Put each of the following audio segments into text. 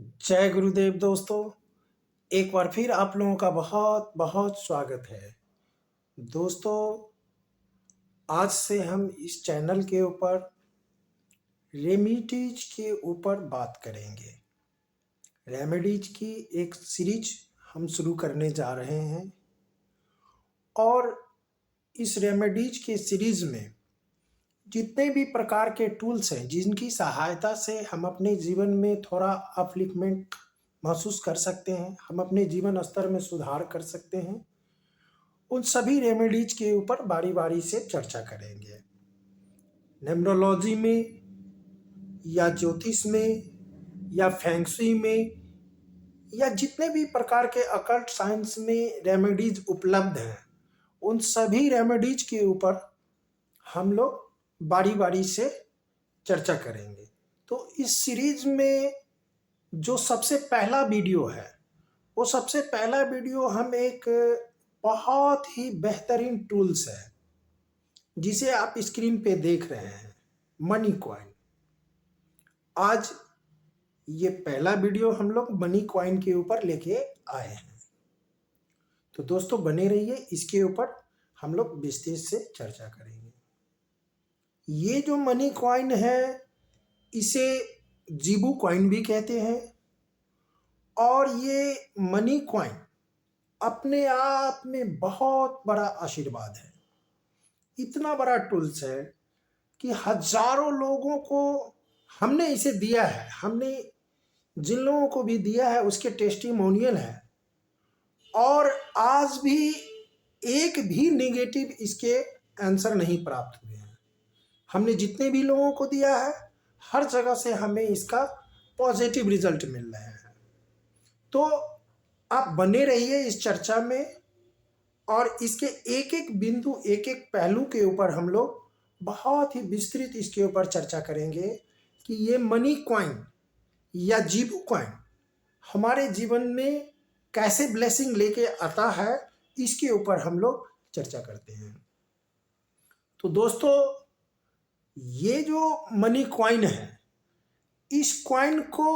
जय गुरुदेव दोस्तों। एक बार फिर आप लोगों का बहुत बहुत स्वागत है। दोस्तों, आज से हम इस चैनल के ऊपर रेमेडीज के ऊपर बात करेंगे। रेमेडीज की एक सीरीज हम शुरू करने जा रहे हैं और इस रेमेडीज के सीरीज में जितने भी प्रकार के टूल्स हैं जिनकी सहायता से हम अपने जीवन में थोड़ा अपलिफ्टमेंट महसूस कर सकते हैं, हम अपने जीवन स्तर में सुधार कर सकते हैं, उन सभी रेमेडीज के ऊपर बारी बारी से चर्चा करेंगे। न्यूमरोलॉजी में या ज्योतिष में या फेंगशुई में या जितने भी प्रकार के अकल्ट साइंस में रेमेडीज उपलब्ध हैं, उन सभी रेमेडीज के ऊपर हम लोग बारी बारी से चर्चा करेंगे। तो इस सीरीज में जो सबसे पहला वीडियो है, वो सबसे पहला वीडियो हम एक बहुत ही बेहतरीन टूल्स है जिसे आप स्क्रीन पे देख रहे हैं, मनी कॉइन। आज ये पहला वीडियो हम लोग मनी कॉइन के ऊपर लेके आए हैं। तो दोस्तों बने रहिए, इसके ऊपर हम लोग विस्तार से चर्चा करेंगे। ये जो मनी कॉइन है, इसे जीबू कॉइन भी कहते हैं और ये मनी कॉइन अपने आप में बहुत बड़ा आशीर्वाद है। इतना बड़ा टूल्स है कि हजारों लोगों को हमने इसे दिया है, हमने जिन लोगों को भी दिया है उसके टेस्टिमोनियल है और आज भी एक भी नेगेटिव इसके आंसर नहीं प्राप्त हुए हैं। हमने जितने भी लोगों को दिया है, हर जगह से हमें इसका पॉजिटिव रिजल्ट मिल रहे हैं। तो आप बने रहिए इस चर्चा में और इसके एक एक बिंदु, एक एक पहलू के ऊपर हम लोग बहुत ही विस्तृत इसके ऊपर चर्चा करेंगे कि ये मनी कॉइन या जीबू कॉइन हमारे जीवन में कैसे ब्लेसिंग लेके आता है, इसके ऊपर हम लोग चर्चा करते हैं। तो दोस्तों, ये जो मनी कॉइन है, इस कॉइन को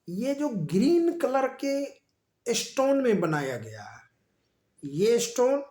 ये जो ग्रीन कलर के स्टोन में बनाया गया है, ये स्टोन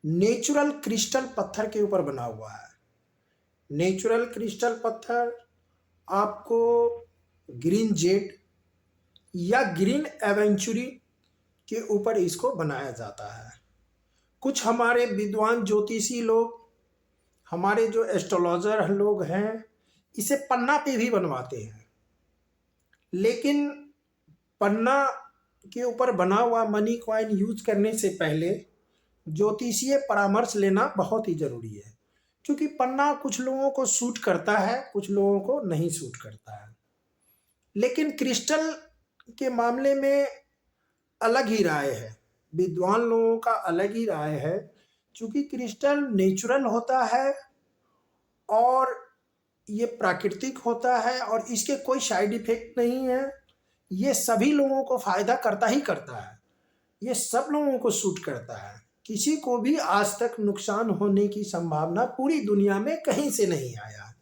नेचुरल क्रिस्टल पत्थर के ऊपर बना हुआ है। नेचुरल क्रिस्टल पत्थर आपको ग्रीन जेड या ग्रीन एवेंचुरी के ऊपर इसको बनाया जाता है। कुछ हमारे विद्वान ज्योतिषी लोग, हमारे जो एस्ट्रोलॉजर लोग हैं, इसे पन्ना पे भी बनवाते हैं। लेकिन पन्ना के ऊपर बना हुआ मनी कॉइन यूज करने से पहले ज्योतिषीय परामर्श लेना बहुत ही ज़रूरी है, क्योंकि पन्ना कुछ लोगों को सूट करता है, कुछ लोगों को नहीं सूट करता है। लेकिन क्रिस्टल के मामले में अलग ही राय है, विद्वान लोगों का अलग ही राय है, क्योंकि क्रिस्टल नेचुरल होता है और ये प्राकृतिक होता है और इसके कोई साइड इफेक्ट नहीं है। ये सभी लोगों को फायदा करता ही करता है, ये सब लोगों को सूट करता है। किसी को भी आज तक नुकसान होने की संभावना पूरी दुनिया में कहीं से नहीं आया।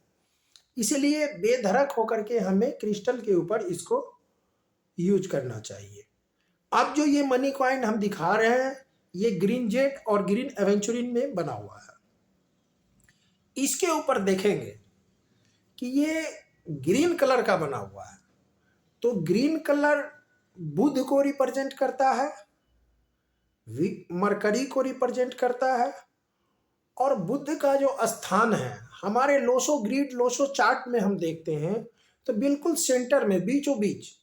इसलिए बेधड़क होकर के हमें क्रिस्टल के ऊपर इसको यूज करना चाहिए। अब जो ये मनी कॉइन हम दिखा रहे हैं, ये ग्रीन जेट और ग्रीन एवेंचुरिन में बना हुआ है। इसके ऊपर देखेंगे कि ये ग्रीन कलर का बना हुआ है, तो ग्रीन कलर बुध को रिप्रेजेंट करता है, मरकरी को रिप्रेजेंट करता है और बुध का जो स्थान है हमारे लोसो ग्रिड लोसो चार्ट में हम देखते हैं तो बिल्कुल सेंटर में, बीचों बीच,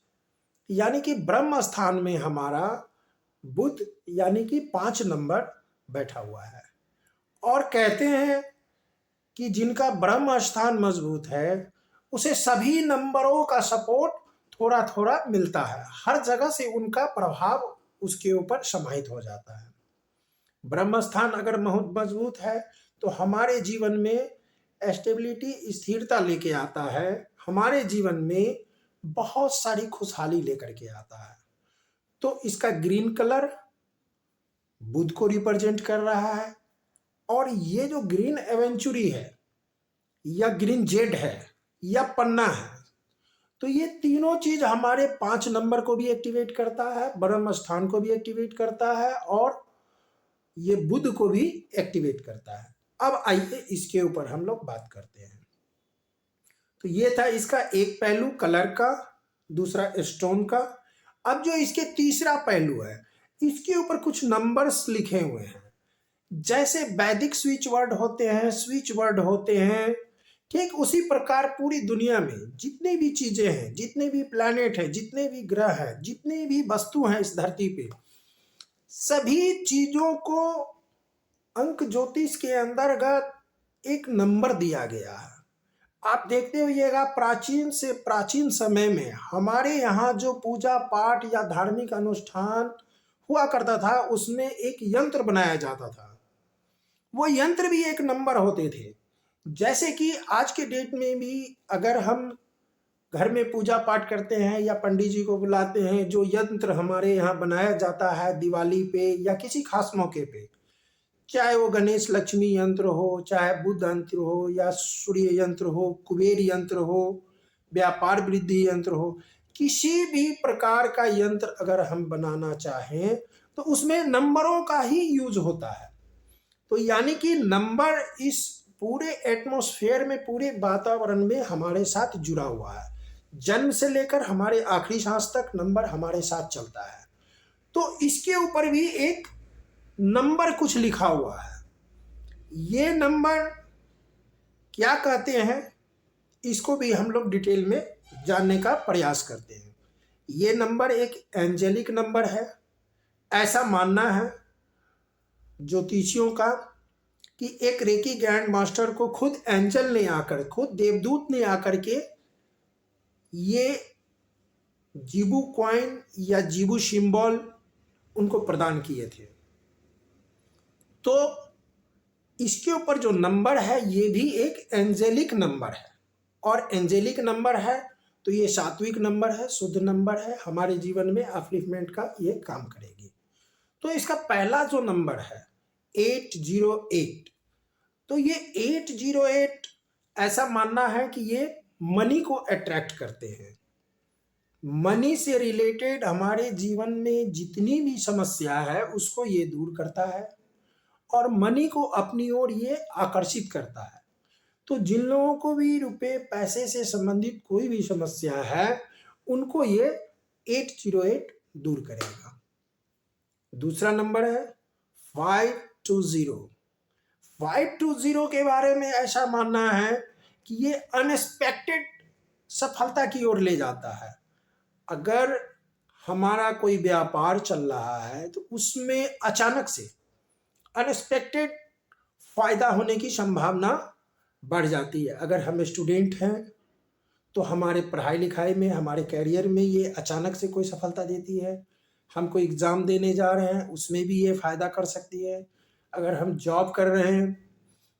यानी कि ब्रह्म स्थान में हमारा बुध यानी कि 5 नंबर बैठा हुआ है। और कहते हैं कि जिनका ब्रह्म स्थान मजबूत है उसे सभी नंबरों का सपोर्ट थोड़ा थोड़ा मिलता है, हर जगह से उनका प्रभाव उसके ऊपर समाहित हो जाता है। ब्रह्म स्थान अगर बहुत मजबूत है तो हमारे जीवन में स्टेबिलिटी, स्थिरता लेके आता है, हमारे जीवन में बहुत सारी खुशहाली लेकर के आता है। तो इसका ग्रीन कलर बुध को रिप्रेजेंट कर रहा है और ये जो ग्रीन एवेंचुरी है या ग्रीन जेड है या पन्ना है, तो ये तीनों चीज हमारे 5 नंबर को भी एक्टिवेट करता है, ब्रह्म स्थान को भी एक्टिवेट करता है और ये बुध को भी एक्टिवेट करता है। अब आइए इसके ऊपर हम लोग बात करते हैं। तो ये था इसका एक पहलू कलर का, दूसरा स्टोन का। अब जो इसके तीसरा पहलू है, इसके ऊपर कुछ नंबर्स लिखे हुए हैं। जैसे वैदिक स्विच वर्ड होते हैं, स्विच वर्ड होते हैं, ठीक उसी प्रकार पूरी दुनिया में जितनी भी चीजें हैं, जितने भी प्लैनेट हैं, जितने भी ग्रह हैं, जितनी भी वस्तु हैं इस धरती पे, सभी चीजों को अंक ज्योतिष के अंतर्गत एक नंबर दिया गया है। आप देखते होइएगा प्राचीन से प्राचीन समय में हमारे यहाँ जो पूजा पाठ या धार्मिक अनुष्ठान हुआ करता था, उसमें एक यंत्र बनाया जाता था। वो यंत्र भी एक नंबर होते थे। जैसे कि आज के डेट में भी अगर हम घर में पूजा पाठ करते हैं या पंडित जी को बुलाते हैं, जो यंत्र हमारे यहाँ बनाया जाता है दिवाली पे या किसी खास मौके पे, चाहे वो गणेश लक्ष्मी यंत्र हो, चाहे बुध यंत्र हो, या सूर्य यंत्र हो, कुबेर यंत्र हो, व्यापार वृद्धि यंत्र हो, किसी भी प्रकार का यंत्र अगर हम बनाना चाहें तो उसमें नंबरों का ही यूज होता है। तो यानी कि नंबर इस पूरे एटमॉस्फेयर में, पूरे वातावरण में हमारे साथ जुड़ा हुआ है। जन्म से लेकर हमारे आखिरी सांस तक नंबर हमारे साथ चलता है। तो इसके ऊपर भी एक नंबर कुछ लिखा हुआ है। ये नंबर क्या कहते हैं, इसको भी हम लोग डिटेल में जानने का प्रयास करते हैं। ये नंबर एक एंजेलिक नंबर है। ऐसा मानना है ज्योतिषियों का कि एक रेकी ग्रैंड मास्टर को खुद एंजल ने आकर, खुद देवदूत ने आकर के ये जीबू कॉइन या जीबू सिंबल उनको प्रदान किए थे। तो इसके ऊपर जो नंबर है ये भी एक एंजेलिक नंबर है, और एंजेलिक नंबर है तो ये सात्विक नंबर है, शुद्ध नंबर है, हमारे जीवन में अपलिफ्टमेंट का ये काम करेगी। तो इसका पहला जो नंबर है 808, तो ये 808 ऐसा मानना है कि ये मनी को अट्रैक्ट करते हैं। मनी से रिलेटेड हमारे जीवन में जितनी भी समस्या है उसको ये दूर करता है और मनी को अपनी ओर ये आकर्षित करता है। तो जिन लोगों को भी रुपए पैसे से संबंधित कोई भी समस्या है उनको ये 808 दूर करेगा। दूसरा नंबर है 520। 520 के बारे में ऐसा मानना है कि ये अनएक्सपेक्टेड सफलता की ओर ले जाता है। अगर हमारा कोई व्यापार चल रहा है तो उसमें अचानक से अनएक्सपेक्टेड फायदा होने की संभावना बढ़ जाती है। अगर हम स्टूडेंट हैं तो हमारे पढ़ाई लिखाई में, हमारे कैरियर में ये अचानक से कोई सफलता देती है। हम कोई एग्ज़ाम देने जा रहे हैं उसमें भी ये फ़ायदा कर सकती है। अगर हम जॉब कर रहे हैं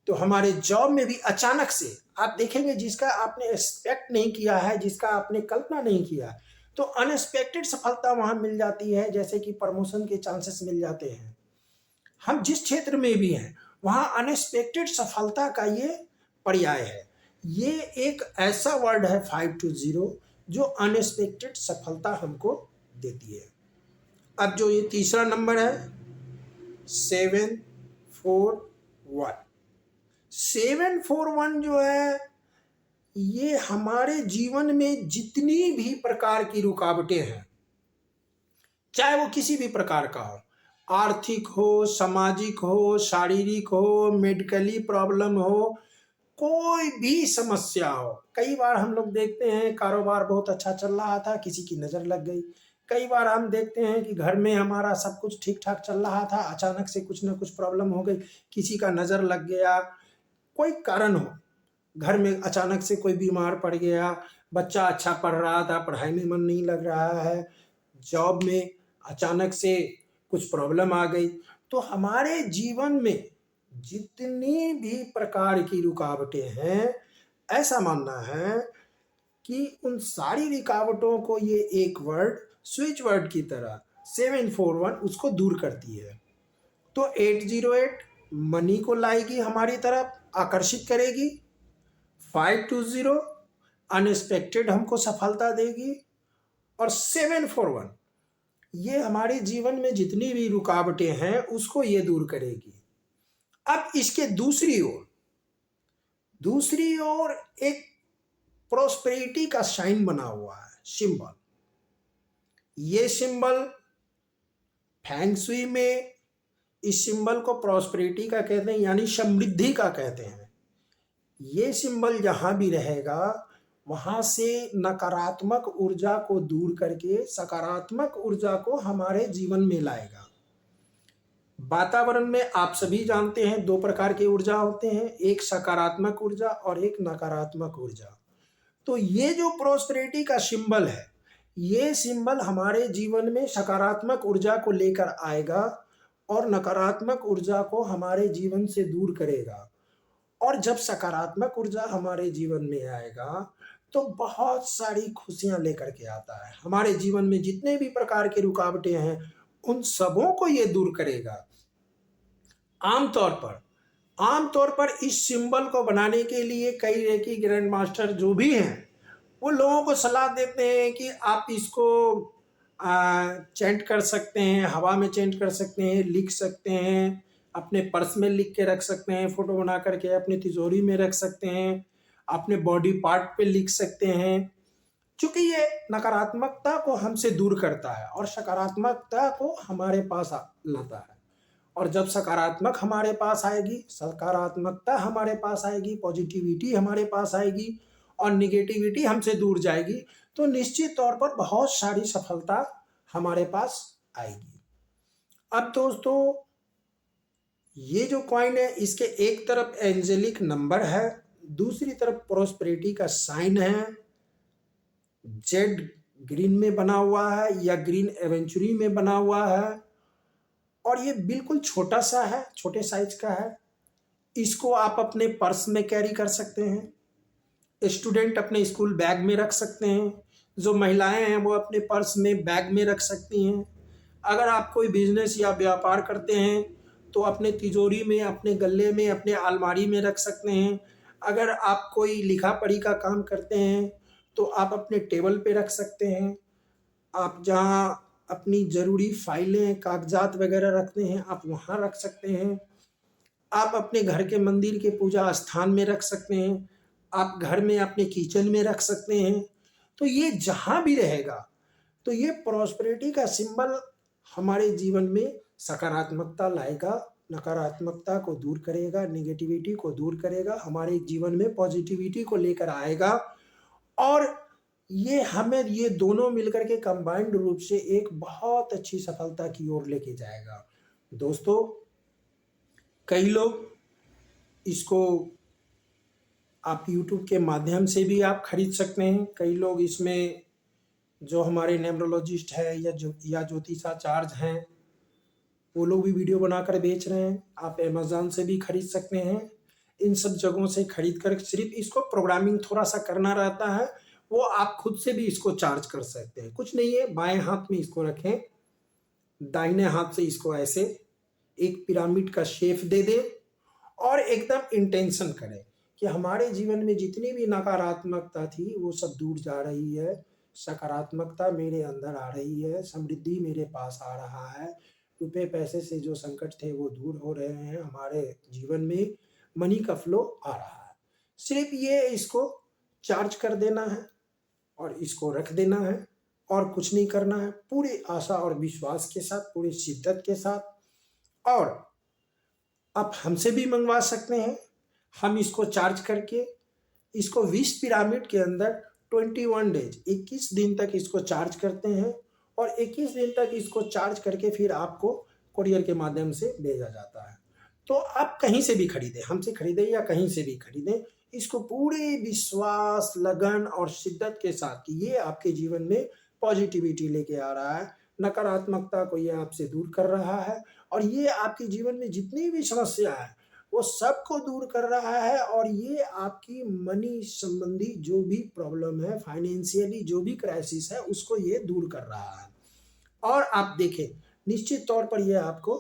तो हमारे जॉब में भी अचानक से आप देखेंगे जिसका आपने एक्सपेक्ट नहीं किया है, जिसका आपने कल्पना नहीं किया, तो अनएक्सपेक्टेड सफलता वहाँ मिल जाती है। जैसे कि प्रमोशन के चांसेस मिल जाते हैं। हम जिस क्षेत्र में भी हैं वहाँ अनएक्सपेक्टेड सफलता का ये पर्याय है। ये एक ऐसा वर्ड है 520 जो अनएक्सपेक्टेड सफलता हमको देती है। अब जो ये तीसरा नंबर है 741। 741 जो है ये हमारे जीवन में जितनी भी प्रकार की रुकावटें हैं, चाहे वो किसी भी प्रकार का हो, आर्थिक हो, सामाजिक हो, शारीरिक हो, मेडिकली प्रॉब्लम हो, कोई भी समस्या हो। कई बार हम लोग देखते हैं कारोबार बहुत अच्छा चल रहा था, किसी की नज़र लग गई। कई बार हम देखते हैं कि घर में हमारा सब कुछ ठीक ठाक चल रहा था, अचानक से कुछ ना कुछ प्रॉब्लम हो गई, किसी का नज़र लग गया, कोई कारण हो, घर में अचानक से कोई बीमार पड़ गया, बच्चा अच्छा पढ़ रहा था, पढ़ाई में मन नहीं लग रहा है, जॉब में अचानक से कुछ प्रॉब्लम आ गई। तो हमारे जीवन में जितनी भी प्रकार की रुकावटें हैं, ऐसा मानना है कि उन सारी रुकावटों को ये एक वर्ड, स्विच वर्ड की तरह 741 उसको दूर करती है। तो 808 मनी को लाएगी हमारी तरफ, आकर्षित करेगी। 520 अनएक्सपेक्टेड हमको सफलता देगी। और 741 ये हमारे जीवन में जितनी भी रुकावटें हैं उसको ये दूर करेगी। अब इसके दूसरी ओर एक प्रोस्पेरिटी का साइन बना हुआ है, सिंबल। ये सिंबल फेंग शुई में इस सिंबल को प्रोस्पेरिटी का कहते हैं, यानी समृद्धि का कहते हैं। ये सिंबल जहां भी रहेगा वहां से नकारात्मक ऊर्जा को दूर करके सकारात्मक ऊर्जा को हमारे जीवन में लाएगा। वातावरण में आप सभी जानते हैं 2 प्रकार के ऊर्जा होते हैं, एक सकारात्मक ऊर्जा और एक नकारात्मक ऊर्जा। तो ये जो प्रोस्पेरिटी का सिंबल है, ये सिंबल हमारे जीवन में सकारात्मक ऊर्जा को लेकर आएगा और नकारात्मक ऊर्जा को हमारे जीवन से दूर करेगा। और जब सकारात्मक ऊर्जा हमारे जीवन में आएगा तो बहुत सारी खुशियां लेकर के आता है। हमारे जीवन में जितने भी प्रकार की रुकावटें हैं उन सबों को ये दूर करेगा। आमतौर पर इस सिंबल को बनाने के लिए कई रेकी ग्रैंड मास्टर जो भी हैं वो लोगों को सलाह देते हैं कि आप इसको चैंट कर सकते हैं, हवा में चैंट कर सकते हैं, लिख सकते हैं, अपने पर्स में लिख के रख सकते हैं, फोटो बना करके अपनी तिजोरी में रख सकते हैं, अपने बॉडी पार्ट पे लिख सकते हैं। क्योंकि ये नकारात्मकता को हमसे दूर करता है और सकारात्मकता को हमारे पास लाता है। और जब सकारात्मक हमारे पास आएगी, सकारात्मकता हमारे पास आएगी, पॉजिटिविटी हमारे पास आएगी और निगेटिविटी हमसे दूर जाएगी, तो निश्चित तौर पर बहुत सारी सफलता हमारे पास आएगी। अब दोस्तों, ये जो कॉइन है इसके एक तरफ एंजेलिक नंबर है, दूसरी तरफ प्रोस्पेरिटी का साइन है, जेड ग्रीन में बना हुआ है या ग्रीन एवेंचुरी में बना हुआ है और ये बिल्कुल छोटा सा है, छोटे साइज का है। इसको आप अपने पर्स में कैरी कर सकते हैं, स्टूडेंट अपने स्कूल बैग में रख सकते हैं, जो महिलाएं हैं वो अपने पर्स में बैग में रख सकती हैं। अगर आप कोई बिजनेस या व्यापार करते हैं तो अपने तिजोरी में, अपने गल्ले में, अपने अलमारी में रख सकते हैं। अगर आप कोई लिखा पढ़ी का काम करते हैं तो आप अपने टेबल पे रख सकते हैं। आप जहाँ अपनी ज़रूरी फाइलें, कागजात वगैरह रखते हैं आप वहाँ रख सकते हैं। आप अपने घर के मंदिर के पूजा स्थान में रख सकते हैं, आप घर में अपने किचन में रख सकते हैं। तो ये जहाँ भी रहेगा तो ये प्रॉस्पेरिटी का सिंबल हमारे जीवन में सकारात्मकता लाएगा, नकारात्मकता को दूर करेगा, निगेटिविटी को दूर करेगा, हमारे जीवन में पॉजिटिविटी को लेकर आएगा और ये दोनों मिलकर के कंबाइंड रूप से एक बहुत अच्छी सफलता की ओर लेके जाएगा। दोस्तों, कई लोग इसको आप YouTube के माध्यम से भी आप खरीद सकते हैं। कई लोग इसमें जो हमारे न्यूमरोलॉजिस्ट है या ज्योतिषाचार्य हैं वो लोग भी वीडियो बनाकर बेच रहे हैं। आप अमेज़न से भी खरीद सकते हैं। इन सब जगहों से खरीद कर सिर्फ इसको प्रोग्रामिंग थोड़ा सा करना रहता है, वो आप खुद से भी इसको चार्ज कर सकते हैं। कुछ नहीं है, बाएं हाथ में इसको रखें, दाहिने हाथ से इसको ऐसे एक पिरामिड का शेप दे दें और एकदम इंटेंशन करें कि हमारे जीवन में जितनी भी नकारात्मकता थी वो सब दूर जा रही है, सकारात्मकता मेरे अंदर आ रही है, समृद्धि मेरे पास आ रहा है, रुपए पैसे से जो संकट थे वो दूर हो रहे हैं, हमारे जीवन में मनी का फ्लो आ रहा है। सिर्फ ये इसको चार्ज कर देना है और इसको रख देना है और कुछ नहीं करना है, पूरी आशा और विश्वास के साथ, पूरी शिद्दत के साथ। और आप हमसे भी मंगवा सकते हैं, हम इसको चार्ज करके इसको 20 पिरामिड के अंदर 21 डेज 21 दिन तक इसको चार्ज करते हैं और 21 दिन तक इसको चार्ज करके फिर आपको कुरियर के माध्यम से भेजा जाता है। तो आप कहीं से भी खरीदें, हमसे खरीदें या कहीं से भी खरीदें, इसको पूरे विश्वास, लगन और शिद्दत के साथ कि ये आपके जीवन में पॉजिटिविटी लेके आ रहा है, नकारात्मकता को ये आपसे दूर कर रहा है और ये आपके जीवन में जितनी भी समस्या है वो सबको दूर कर रहा है और ये आपकी मनी संबंधी जो भी प्रॉब्लम है, फाइनेंशियली जो भी क्राइसिस है उसको ये दूर कर रहा है। और आप देखें, निश्चित तौर पर ये आपको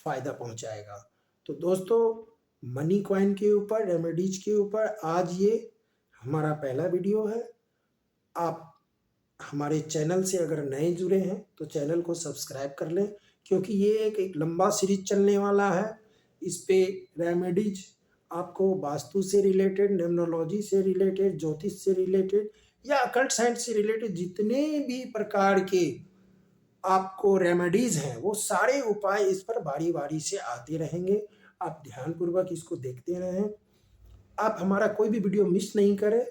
फायदा पहुंचाएगा। तो दोस्तों, मनी कॉइन के ऊपर, रेमेडीज के ऊपर आज ये हमारा पहला वीडियो है। आप हमारे चैनल से अगर नए जुड़े हैं तो चैनल को सब्सक्राइब कर लें, क्योंकि ये एक लंबा सीरीज चलने वाला है। इस पे रेमेडीज आपको वास्तु से रिलेटेड, न्यूमरोलॉजी से रिलेटेड, ज्योतिष से रिलेटेड या अकल्ट साइंस से रिलेटेड जितने भी प्रकार के आपको रेमेडीज हैं वो सारे उपाय इस पर बारी बारी से आते रहेंगे। आप ध्यानपूर्वक इसको देखते रहें, आप हमारा कोई भी वीडियो मिस नहीं करें।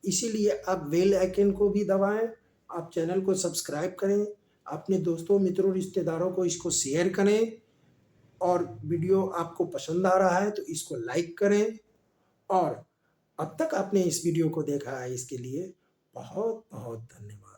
इसीलिए आप बेल आइकन को भी दबाएं, आप चैनल को सब्सक्राइब करें, अपने दोस्तों मित्रों रिश्तेदारों को इसको शेयर करें, और वीडियो आपको पसंद आ रहा है तो इसको लाइक करें। और अब तक आपने इस वीडियो को देखा है, इसके लिए बहुत बहुत धन्यवाद।